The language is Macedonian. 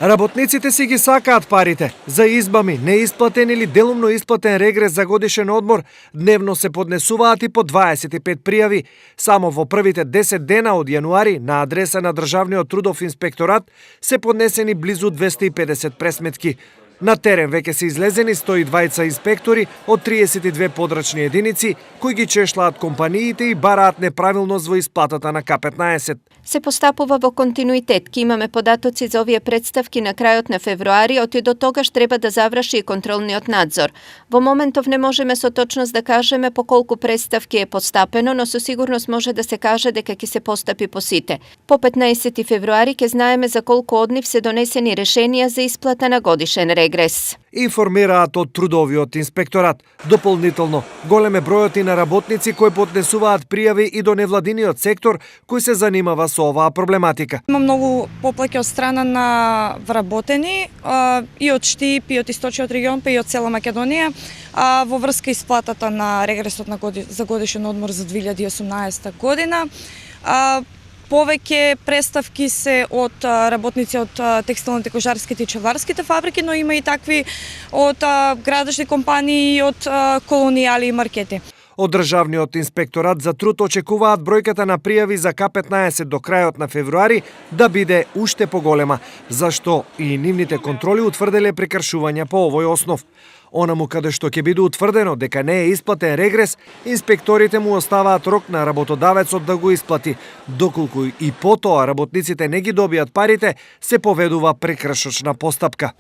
Работниците си ги сакаат парите. За избами, неисплатен или делумно исплатен регрес за годишен одмор, дневно се поднесуваат и по 25 пријави. Само во првите 10 дена од јануари на адреса на Државниот трудов инспекторат се поднесени близу 250 пресметки. На терен веќе се излезени 120 инспектори од 32 подрачни единици, кои ги чешлаат компаниите и бараат неправилност во исплатата на К-15. Се постапува во континуитет. Ки имаме податоци за овие представки на крајот на февруари, оти до тогаш треба да заврши и контролниот надзор. Во моментов не можеме со точност да кажеме по колку представки е постапено, но со сигурност може да се каже дека ќе се постапи по сите. По 15 февруари ќе знаеме за колку од нив се донесени решенија за исплата на годишен регрес. Информираат од Трудовиот инспекторат. Дополнително, голем е бројот и на работници кои поднесуваат пријави и до невладиниот сектор кој се занимава со оваа проблематика. Има многу поплаќи од страна на вработени и од Штип, и од Источниот регион, па и од цела Македонија во врска исплатата на регресот за годишен одмор за 2018 година. Повеќе представки се од работници од текстилните, кожарските и чеварските фабрики, но има и такви од градешни компании и од колонијали и маркети. Од Државниот инспекторат за труд очекуваат бројката на пријави за К-15 до крајот на февруари да биде уште поголема, зашто и нивните контроли утврделе прекршувања по овој основ. Онаму каде што ќе биде утврдено дека не е исплатен регрес, инспекторите му оставаат рок на работодавецот да го исплати. Доколку и потоа работниците не ги добијат парите, се поведува прекршочна постапка.